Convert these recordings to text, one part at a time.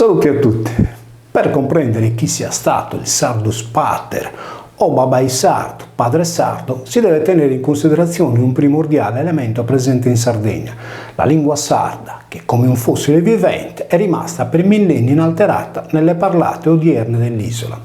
Saluti a tutti. Per comprendere chi sia stato il Sardus Pater o Babai Sardo, padre sardo, si deve tenere in considerazione un primordiale elemento presente in Sardegna, la lingua sarda, che come un fossile vivente è rimasta per millenni inalterata nelle parlate odierne dell'isola.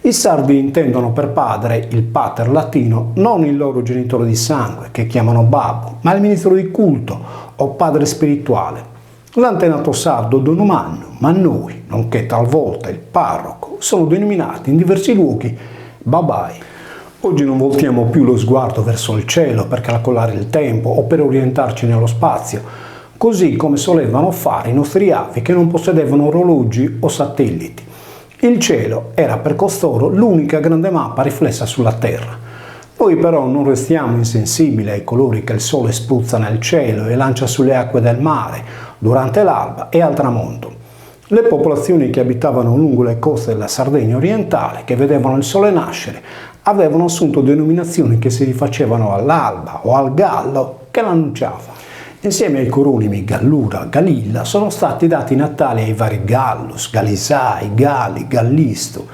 I sardi intendono per padre il pater latino non il loro genitore di sangue, che chiamano babbo, ma il ministro di culto o padre spirituale. L'antenato sardo Don Manno, Mannoi, nonché talvolta il parroco, sono denominati in diversi luoghi Babai. Oggi non voltiamo più lo sguardo verso il cielo per calcolare il tempo o per orientarci nello spazio, così come solevano fare i nostri avi che non possedevano orologi o satelliti. Il cielo era per costoro l'unica grande mappa riflessa sulla terra. Noi però non restiamo insensibili ai colori che il sole spruzza nel cielo e lancia sulle acque del mare durante l'alba e al tramonto. Le popolazioni che abitavano lungo le coste della Sardegna orientale, che vedevano il sole nascere, avevano assunto denominazioni che si rifacevano all'alba o al gallo che l'annunciava. Insieme ai coronimi Gallura, Galilla sono stati dati natali ai vari Gallus, Galisai, Gali, Gallisto.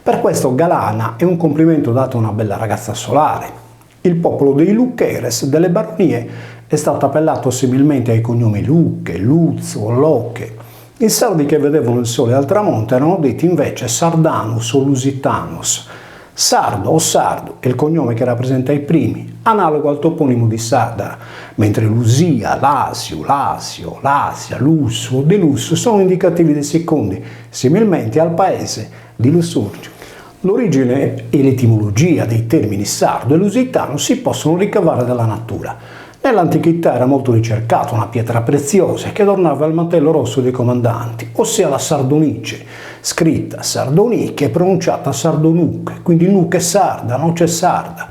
Per questo Galana è un complimento dato a una bella ragazza solare. Il popolo dei Luccheres delle baronie è stato appellato similmente ai cognomi Lucche, Luzzo, Locche. I sardi che vedevano il sole al tramonto erano detti invece Sardanus o Lusitanus. Sardo o Sardo è il cognome che rappresenta i primi, analogo al toponimo di Sardara, mentre Lusia, Lasio, Lasio, Lasia, Lusso o De Lusso sono indicativi dei secondi, similmente al paese di Lussurgio. L'origine e l'etimologia dei termini sardo e lusitano si possono ricavare dalla natura. Nell'antichità era molto ricercata una pietra preziosa che adornava il mantello rosso dei comandanti, ossia la sardonice, scritta sardoniche e pronunciata sardonuc, quindi nuc è sarda, noce sarda.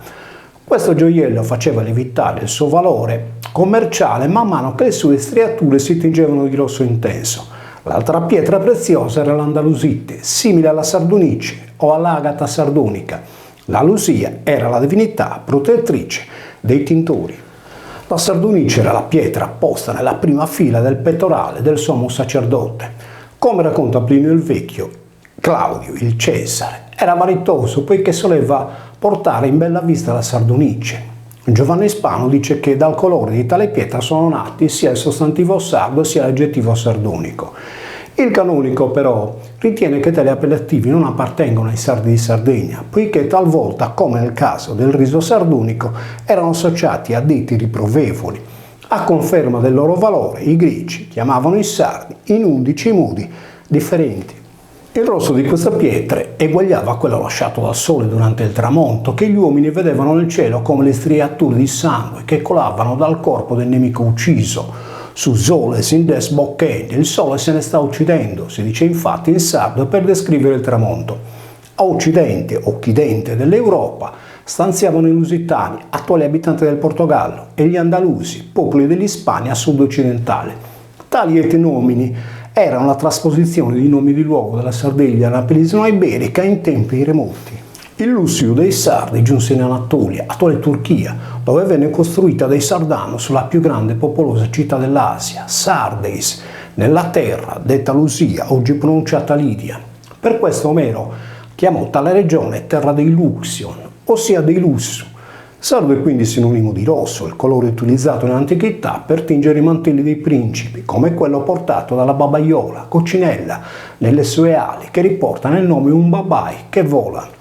Questo gioiello faceva lievitare il suo valore commerciale man mano che le sue striature si tingevano di rosso intenso. L'altra pietra preziosa era l'andalusite, simile alla sardonice o all'agata sardonica. La Lusia era la divinità protettrice dei tintori. La sardonice era la pietra posta nella prima fila del pettorale del sommo sacerdote. Come racconta Plinio il Vecchio, Claudio, il Cesare, era vanitoso poiché soleva portare in bella vista la sardonice. Giovanni Spano dice che dal colore di tale pietra sono nati sia il sostantivo sardo sia l'aggettivo sardonico. Il canonico però ritiene che tali appellativi non appartengono ai sardi di Sardegna, poiché talvolta, come nel caso del riso sardonico, erano associati a detti riprovevoli. A conferma del loro valore, i greci chiamavano i sardi in 11 modi differenti. Il rosso di queste pietre eguagliava quello lasciato dal sole durante il tramonto, che gli uomini vedevano nel cielo come le striature di sangue che colavano dal corpo del nemico ucciso. Su sole sin des boccende, il sole se ne sta uccidendo, si dice infatti in sardo per descrivere il tramonto. A occidente, occidente dell'Europa, stanziavano i lusitani, attuali abitanti del Portogallo, e gli andalusi, popoli dell'Ispania sud-occidentale. Tali etnomini erano la trasposizione di nomi di luogo della Sardegna alla penisola iberica in tempi remoti. Il Lussio dei Sardi giunse in Anatolia, attuale Turchia, dove venne costruita dai Sardanos la più grande e popolosa città dell'Asia, Sardes, nella terra detta Lusia, oggi pronunciata Lidia. Per questo Omero chiamò tale regione terra dei Luxion, ossia dei Lussu. Sardo è quindi sinonimo di rosso, il colore utilizzato in antichità per tingere i mantelli dei principi, come quello portato dalla babaiola, coccinella, nelle sue ali, che riporta nel nome un babai che vola.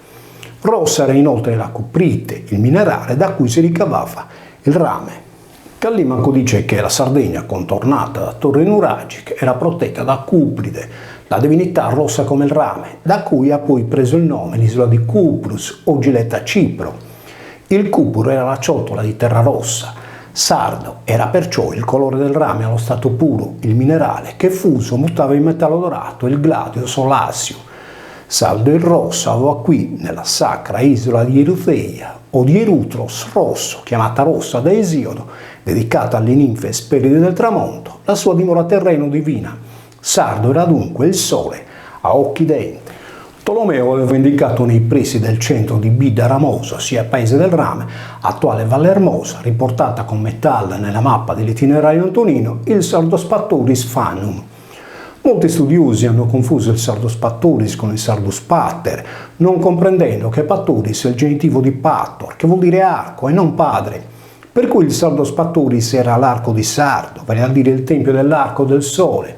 Rossa era inoltre la cuprite, il minerale da cui si ricavava il rame. Callimaco dice che la Sardegna, contornata da torri nuragiche, era protetta da Cupride, la divinità rossa come il rame, da cui ha poi preso il nome l'isola di Cuprus, oggi letta Cipro. Il cupuro era la ciotola di terra rossa. Sardo era perciò il colore del rame allo stato puro, il minerale che fuso mutava in metallo dorato, il gladio solasio. Sardo il rosso aveva qui, nella sacra isola di Erutheia o di Erutros rosso, chiamata rossa da Esiodo, dedicata alle ninfe speride del tramonto, la sua dimora terreno divina. Sardo era dunque il sole a occidente. Tolomeo aveva indicato nei pressi del centro di Bida Ramosa, ossia paese del rame, attuale Valle Hermosa, riportata con metallo nella mappa dell'itinerario antonino, il Sardo Spatturis Fanum. Molti studiosi hanno confuso il Sardus Paturis con il Sardus Pater, non comprendendo che Paturis è il genitivo di Pator, che vuol dire arco e non padre. Per cui il Sardus Paturis era l'arco di Sardo, vale a dire il tempio dell'arco del sole.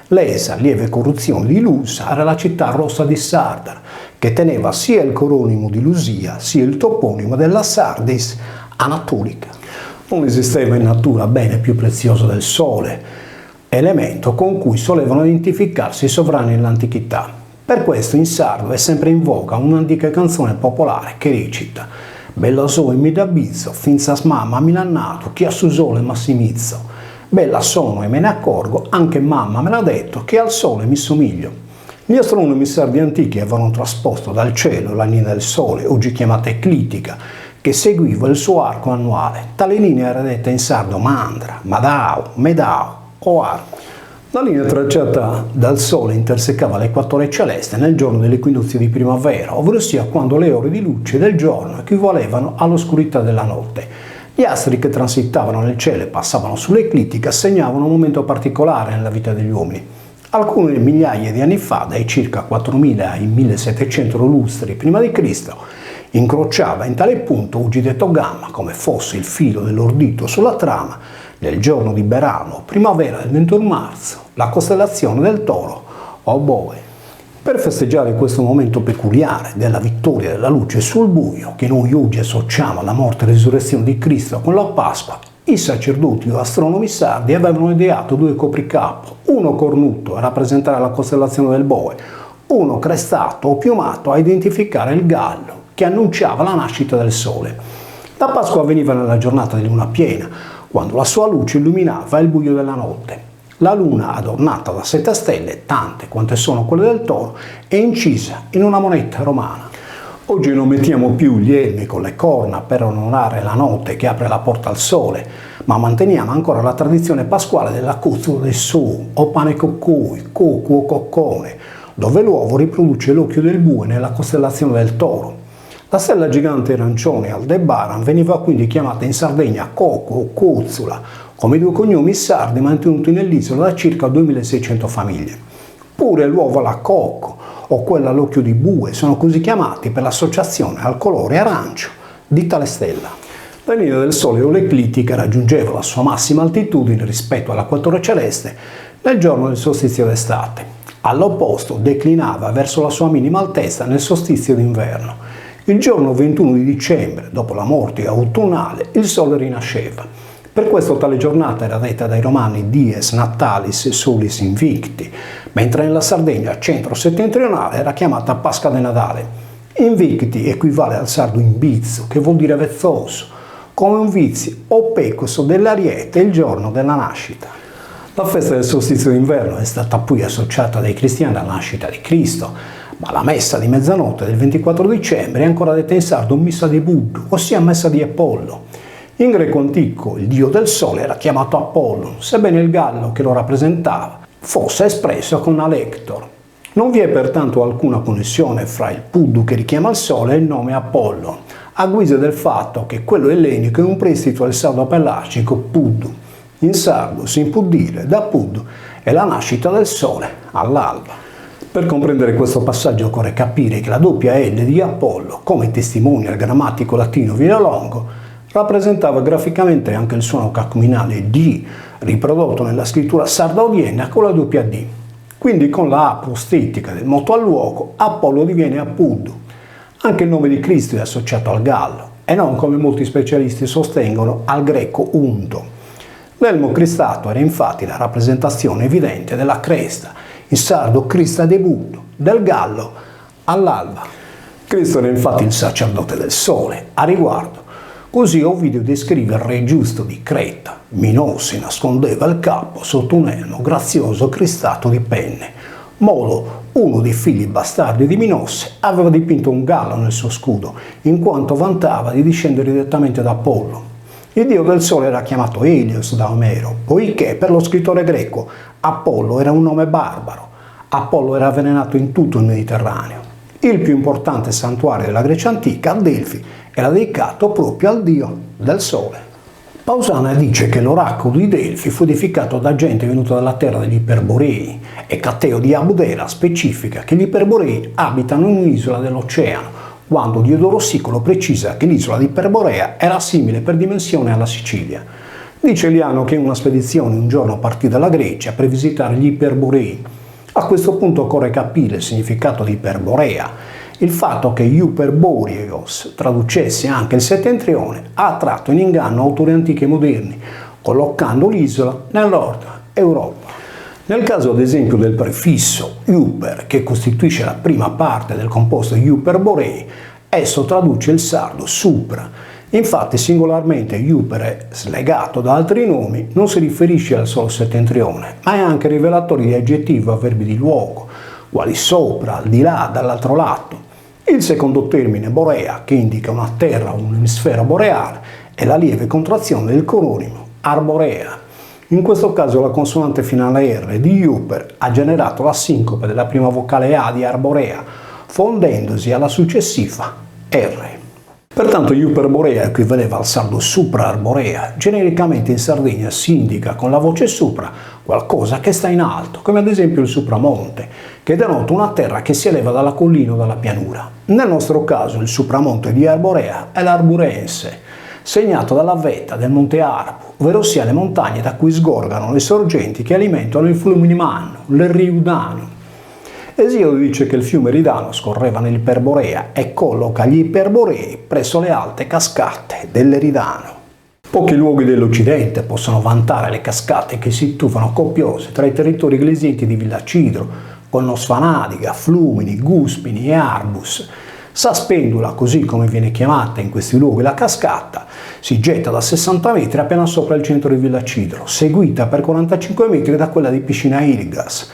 Lesa, lieve corruzione di Lusa, era la città rossa di Sardar, che teneva sia il coronimo di Lusia, sia il toponimo della Sardis anatolica. Non esisteva in natura bene più prezioso del sole, elemento con cui solevano identificarsi i sovrani nell'antichità. Per questo in sardo è sempre in voga un'antica canzone popolare che recita: «Bella sono mi d'abizzo, finza mamma mi l'ha nato, chi ha su sole massimizzo. Bella sono e me ne accorgo, anche mamma me l'ha detto, che al sole mi somiglio». Gli astronomi sardi antichi avevano trasposto dal cielo la linea del sole, oggi chiamata eclittica, che seguiva il suo arco annuale. Tale linea era detta in sardo mandra, madao, medao o arco. La linea tracciata dal Sole intersecava l'equatore celeste nel giorno dell'equinozio di primavera, ovvero sia quando le ore di luce del giorno equivalevano all'oscurità della notte. Gli astri che transitavano nel cielo e passavano sull'eclittica segnavano un momento particolare nella vita degli uomini. Alcune migliaia di anni fa, dai circa 4000 ai 1700 lustri prima di Cristo, incrociava in tale punto, oggi detto gamma, come fosse il filo dell'ordito sulla trama, nel giorno di Berano, primavera del 21 marzo, la costellazione del Toro o Boe. Per festeggiare questo momento peculiare della vittoria della luce sul buio, che noi oggi associamo alla morte e risurrezione di Cristo con la Pasqua, i sacerdoti o astronomi sardi avevano ideato due copricapo, uno cornuto a rappresentare la costellazione del Boe, uno crestato o piumato a identificare il gallo, che annunciava la nascita del sole. La Pasqua avveniva nella giornata di luna piena, quando la sua luce illuminava il buio della notte. La luna, adornata da 7 stelle, tante quante sono quelle del Toro, è incisa in una moneta romana. Oggi non mettiamo più gli elmi con le corna per onorare la notte che apre la porta al sole, ma manteniamo ancora la tradizione pasquale della cozzola del su, o pane coccoi, cocu o coccone, dove l'uovo riproduce l'occhio del bue nella costellazione del Toro. La stella gigante arancione Aldebaran veniva quindi chiamata in Sardegna Coco o Cozzola, come i due cognomi sardi mantenuti nell'isola da circa 2600 famiglie. Pure l'uovo alla cocco o quella all'occhio di bue sono così chiamati per l'associazione al colore arancio di tale stella. La linea del Sole o l'eclittica raggiungeva la sua massima altitudine rispetto all'equatore celeste nel giorno del solstizio d'estate. All'opposto declinava verso la sua minima altezza nel solstizio d'inverno. Il giorno 21 di dicembre, dopo la morte autunnale, il Sole rinasceva. Per questo tale giornata era detta dai romani Dies Natalis Solis Invicti, mentre nella Sardegna centro-settentrionale era chiamata Pasqua de Natale. Invicti equivale al sardo imbizzo, che vuol dire vezzoso, come un vizio o pecoso dell'ariete il giorno della nascita. La festa del solstizio d'inverno è stata poi associata dai cristiani alla nascita di Cristo, ma la messa di mezzanotte del 24 dicembre è ancora detta in sardo missa di Buddu, ossia messa di Apollo. In greco antico il dio del sole era chiamato Apollon, sebbene il gallo che lo rappresentava fosse espresso con alector. Non vi è pertanto alcuna connessione fra il Puddu che richiama il sole e il nome Apollon, a guisa del fatto che quello ellenico è un prestito al sardo pelasgico Puddu. In sardo si impuddire da Puddu è la nascita del sole all'alba. Per comprendere questo passaggio occorre capire che la doppia L di Apollo, come testimonia il grammatico latino Villalongo, rappresentava graficamente anche il suono cacuminale D, riprodotto nella scrittura sarda odierna con la doppia D. Quindi con la A prostetica del moto al luogo, Apollo diviene Apuddu. Anche il nome di Cristo è associato al gallo, e non, come molti specialisti sostengono, al greco unto. L'elmo cristato era infatti la rappresentazione evidente della cresta, in sardo crista de Buddu, del gallo all'alba. Cristo era infatti il sacerdote del sole. A riguardo, così Ovidio descrive il re giusto di Creta. Minosse nascondeva il capo sotto un elmo grazioso cristato di penne. Molo, uno dei figli bastardi di Minosse, aveva dipinto un gallo nel suo scudo, in quanto vantava di discendere direttamente da Apollo. Il dio del sole era chiamato Elios da Omero, poiché per lo scrittore greco Apollo era un nome barbaro. Apollo era avvelenato in tutto il Mediterraneo. Il più importante santuario della Grecia antica, Delfi, era dedicato proprio al dio del sole. Pausania dice che l'oracolo di Delfi fu edificato da gente venuta dalla terra degli Iperborei e Cateo di Abdera specifica che gli Iperborei abitano in un'isola dell'oceano, quando Diodoro Siculo precisa che l'isola di Iperborea era simile per dimensione alla Sicilia. Dice Liano che in una spedizione un giorno partì dalla Grecia per visitare gli Iperborei. A questo punto occorre capire il significato di Iperborea. Il fatto che Iuperboreos traducesse anche il settentrione ha attratto in inganno autori antichi e moderni, collocando l'isola nel nord Europa. Nel caso ad esempio del prefisso Iuper, che costituisce la prima parte del composto Iuperborei, esso traduce il sardo supra. Infatti singolarmente Iupere, slegato da altri nomi, non si riferisce al solo settentrione, ma è anche rivelatore di aggettivi a verbi di luogo, quali sopra, al di là, dall'altro lato. Il secondo termine, borea, che indica una terra o un emisfero boreale, è la lieve contrazione del coronimo arborea. In questo caso la consonante finale R di Iuper ha generato la sincope della prima vocale A di arborea, fondendosi alla successiva R. Pertanto Iuperborea equivaleva al sardo supra-arborea. Genericamente in Sardegna si indica con la voce supra qualcosa che sta in alto, come ad esempio il supramonte, che denota una terra che si eleva dalla collina o dalla pianura. Nel nostro caso il supramonte di Arborea è l'Arburense, segnato dalla vetta del Monte Arbo, ovvero sia le montagne da cui sgorgano le sorgenti che alimentano il Flumini Mannu, il Riudano. Esiodo dice che il fiume Ridano scorreva nell'Iperborea e colloca gli Iperborei presso le alte cascate dell'Eridano. Pochi luoghi dell'Occidente possono vantare le cascate che si tufano copiose tra i territori glesienti di Villacidro, con Nosfanadiga, Flumini, Guspini e Arbus. Saspendula, così come viene chiamata in questi luoghi la cascata, si getta da 60 metri appena sopra il centro di Villacidro, seguita per 45 metri da quella di Piscina Irgas.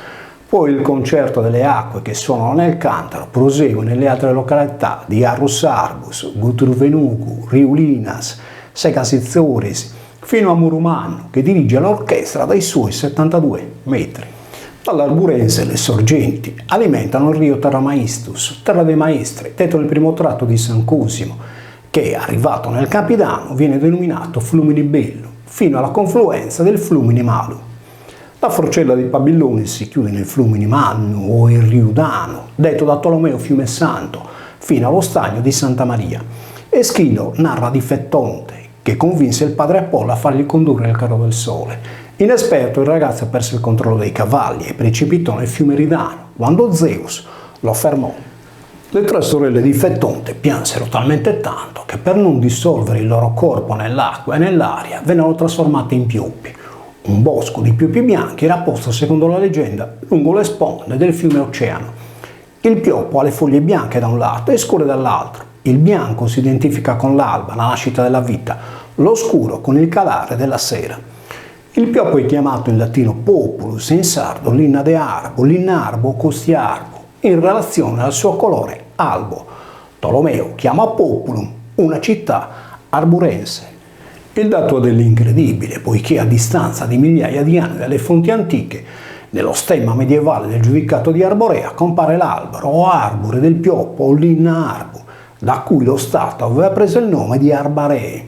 Poi il concerto delle acque che suonano nel Cantaro prosegue nelle altre località di Arrus Arbus, Gutruvenugu, Riulinas, Segasizzoris, fino a Murumannu, che dirige l'orchestra dai suoi 72 metri. Dall'Arburense le sorgenti alimentano il rio Terramaistus, terra dei maestri, detto nel primo tratto di San Cosimo, che, arrivato nel Capidano, viene denominato Flumini Bello, fino alla confluenza del Flumini Malu. La forcella dei Pabilloni si chiude nel Flumini Mannu o il Riudano, detto da Tolomeo Fiume Santo, fino allo stagno di Santa Maria. Eschilo narra di Fettonte, che convinse il padre Apollo a fargli condurre il carro del sole. Inesperto, il ragazzo perse il controllo dei cavalli e precipitò nel fiume Ridano, quando Zeus lo fermò. Le tre sorelle di Fettonte piansero talmente tanto che per non dissolvere il loro corpo nell'acqua e nell'aria vennero trasformate in pioppi. Un bosco di pioppi bianchi era posto, secondo la leggenda, lungo le sponde del fiume Oceano. Il pioppo ha le foglie bianche da un lato e scure dall'altro. Il bianco si identifica con l'alba, la nascita della vita, lo scuro con il calare della sera. Il pioppo è chiamato in latino populus e in sardo linna de arbo, linnarbo o costiarbo, in relazione al suo colore albo. Tolomeo chiama populum una città arburense. Il dato è dell'incredibile, poiché a distanza di migliaia di anni dalle fonti antiche, nello stemma medievale del giudicato di Arborea compare l'albero o arbore del pioppo o linna arbo, da cui lo Stato aveva preso il nome di Arbaree.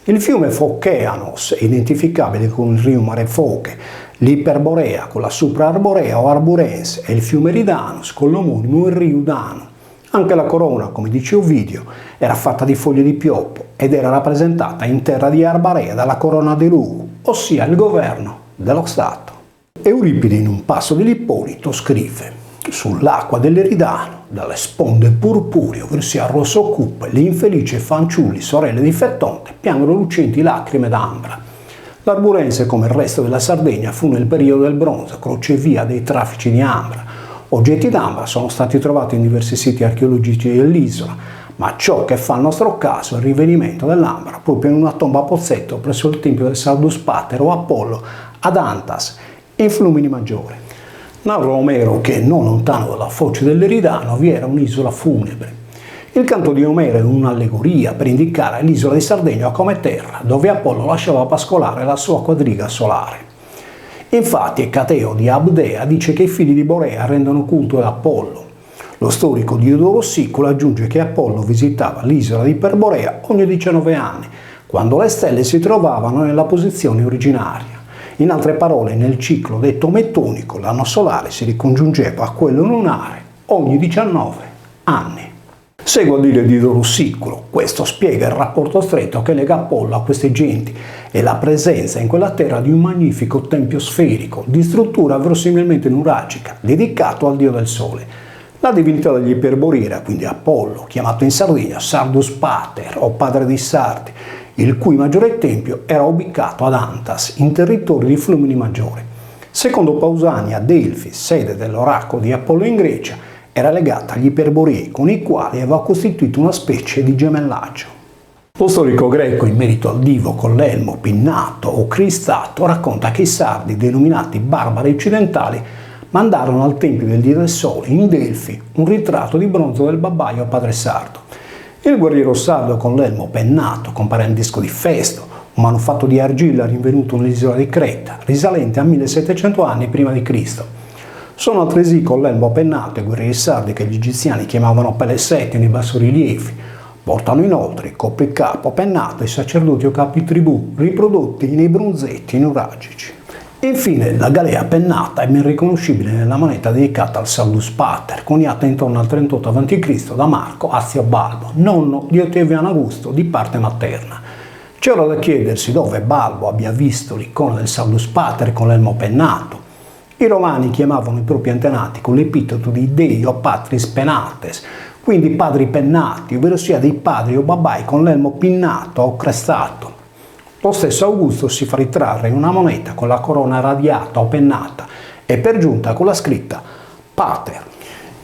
Il fiume Foceanos è identificabile con il rio Mare Foche, l'Iperborea con la Supraarborea o Arburense e il fiume Ridanos con l'omonimo il Riudano. Anche la corona, come dice Ovidio, era fatta di foglie di pioppo ed era rappresentata in terra di Arbarea dalla corona de Lugu, ossia il governo dello Stato. Euripide in un passo dell'Ippolito scrive: sull'acqua dell'Eridano, dalle sponde purpuree, ossia rosso cupe, le infelici fanciulli sorelle di Fettonte piangono lucenti lacrime d'ambra. L'Arburense, come il resto della Sardegna, fu nel periodo del bronzo crocevia dei traffici di ambra. Oggetti d'ambra sono stati trovati in diversi siti archeologici dell'isola, ma ciò che fa il nostro caso è il rinvenimento dell'ambra proprio in una tomba a pozzetto presso il tempio del Sardus Pater o Apollo ad Antas, in Flumini Maggiore. Narra Omero che non lontano dalla foce dell'Eridano vi era un'isola funebre. Il canto di Omero è un'allegoria per indicare l'isola di Sardegna come terra dove Apollo lasciava pascolare la sua quadriga solare. Infatti Cateo di Abdea dice che i figli di Borea rendono culto ad Apollo. Lo storico Diodoro Siculo aggiunge che Apollo visitava l'isola di Iperborea ogni 19 anni, quando le stelle si trovavano nella posizione originaria. In altre parole, nel ciclo detto mettonico, l'anno solare si ricongiungeva a quello lunare ogni 19 anni. Segue a dire Diodoro Siculo, questo spiega il rapporto stretto che lega Apollo a queste genti e la presenza in quella terra di un magnifico tempio sferico, di struttura verosimilmente nuragica, dedicato al dio del sole. La divinità degli Iperborei era quindi Apollo, chiamato in Sardegna Sardus Pater o padre dei Sardi, il cui maggiore tempio era ubicato ad Antas, in territorio di Flumini Maggiore. Secondo Pausania, Delfi, sede dell'oracolo di Apollo in Grecia, era legata agli Iperborei, con i quali aveva costituito una specie di gemellaggio. Lo storico greco, in merito al divo con l'elmo pinnato o cristato, racconta che i sardi, denominati barbari occidentali, mandarono al tempio del dio del sole, in Delfi, un ritratto di bronzo del babbaio padre sardo. Il guerriero sardo con l'elmo pennato compare un disco di Festo, un manufatto di argilla rinvenuto nell'isola di Creta, risalente a 1700 anni prima di Cristo. Sono altresì con l'elmo pennato i guerrieri sardi che gli egiziani chiamavano pelessetti nei bassorilievi. Portano inoltre il copricapo pennato ai sacerdoti o capi tribù, riprodotti nei bronzetti nuragici. Infine, la galea pennata è ben riconoscibile nella moneta dedicata al Sardus Pater, coniata intorno al 38 a.C. da Marco Azio Balbo, nonno di Ottaviano Augusto di parte materna. C'è ora da chiedersi dove Balbo abbia visto l'icona del Sardus Pater con l'elmo pennato. I romani chiamavano i propri antenati con l'epiteto di dei o patris penates, quindi padri pennati, ovvero sia dei padri o babbai con l'elmo pinnato o crestato. Lo stesso Augusto si fa ritrarre in una moneta con la corona radiata o pennata e per giunta con la scritta Pater.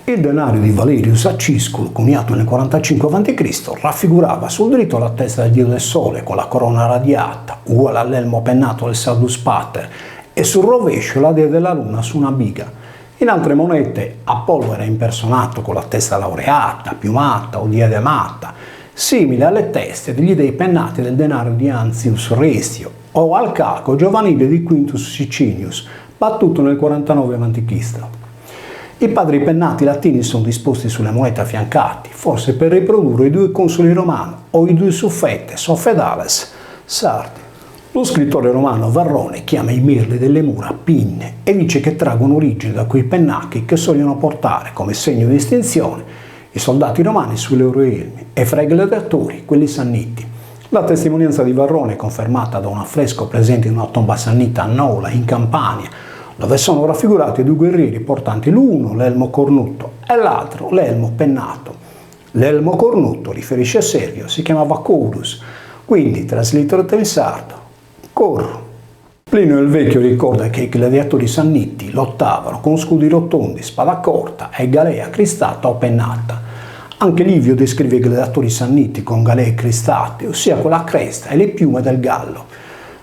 Il denario di Valerius Acisculo, coniato nel 45 a.C., raffigurava sul dritto la testa del dio del sole con la corona radiata, uguale all'elmo pennato del Sardus Pater, e sul rovescio la dea della luna su una biga. In altre monete Apollo era impersonato con la testa laureata, piumata o diademata, simile alle teste degli dei pennati del denario di Anzius Resio o al calco giovanile di Quintus Sicinius, battuto nel 49 a.C. I padri pennati latini sono disposti sulle monete affiancati, forse per riprodurre i due consoli romani o i due suffetes o fedales sardi. Lo scrittore romano Varrone chiama i mirli delle mura pinne e dice che traggono origine da quei pennacchi che sogliono portare come segno di distinzione i soldati romani sui loro elmi e fra i gladiatori quelli sanniti. La testimonianza di Varrone è confermata da un affresco presente in una tomba sannita a Nola, in Campania, dove sono raffigurati due guerrieri portanti l'uno l'elmo cornuto e l'altro l'elmo pennato. L'elmo cornuto, riferisce a Servio, si chiamava Corus, quindi trasliterato in sardo Corro. Plinio il Vecchio ricorda che i gladiatori sanniti lottavano con scudi rotondi, spada corta e galea cristata o pennata. Anche Livio descrive i gladiatori sanniti con galee cristate, ossia con la cresta e le piume del gallo.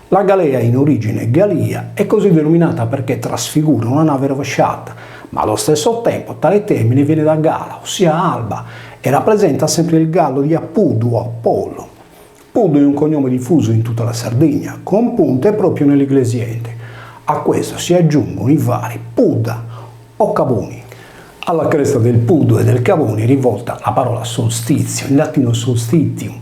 La galea, in origine galia, è così denominata perché trasfigura una nave rovesciata, ma allo stesso tempo tale termine viene da gala, ossia alba, e rappresenta sempre il gallo di Appudu o Apollo. Pudo è un cognome diffuso in tutta la Sardegna, con punte proprio nell'Iglesiente. A questo si aggiungono i vari Puda o Cavoni. Alla cresta del Pudo e del Cavoni è rivolta la parola solstizio, in latino solstitium,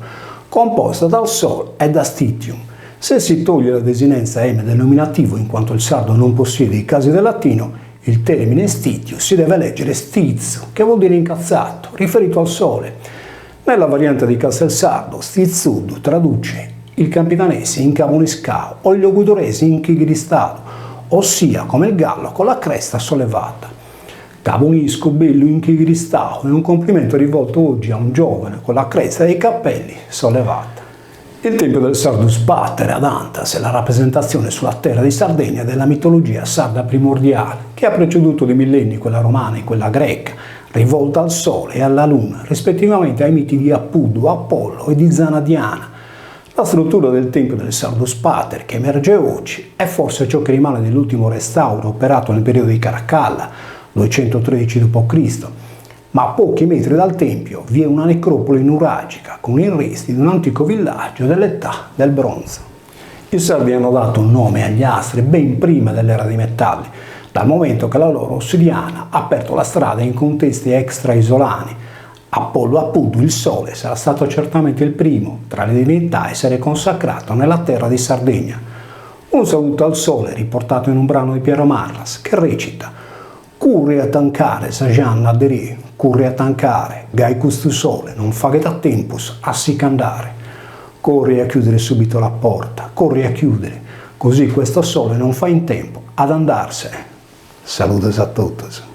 composta dal sol e da stitium. Se si toglie la desinenza M del nominativo, in quanto il sardo non possiede i casi del latino, il termine stitio si deve leggere stizzo, che vuol dire incazzato, riferito al sole. Nella variante di Castelsardo, Stizzud traduce il campidanese in Camoniscao o il logudorese in Chigristado, ossia come il gallo con la cresta sollevata. Camonisco bello in Chigristao è un complimento rivolto oggi a un giovane con la cresta e i capelli sollevata. Il tempio del Sardus Pater ad Antas è la rappresentazione sulla terra di Sardegna della mitologia sarda primordiale, che ha preceduto di millenni quella romana e quella greca, rivolta al sole e alla luna, rispettivamente ai miti di Appudu, Apollo e di Zana Diana. La struttura del tempio del Sardus Pater, che emerge oggi, è forse ciò che rimane dell'ultimo restauro operato nel periodo di Caracalla, 213 d.C., ma a pochi metri dal tempio vi è una necropoli nuragica con i resti di un antico villaggio dell'età del bronzo. I sardi hanno dato un nome agli astri ben prima dell'era dei metalli, dal momento che la loro ossidiana ha aperto la strada in contesti extra-isolani, Apollo Appudu, il Sole, sarà stato certamente il primo tra le divinità a essere consacrato nella terra di Sardegna. Un saluto al Sole riportato in un brano di Piero Marlas che recita: Curri a tancare, Sajan aderì, curri a tancare, gai questo Sole, non faghet a tempus, a sicandare. Corri a chiudere subito la porta, corri a chiudere, così questo Sole non fa in tempo ad andarsene. Saludos a tutti.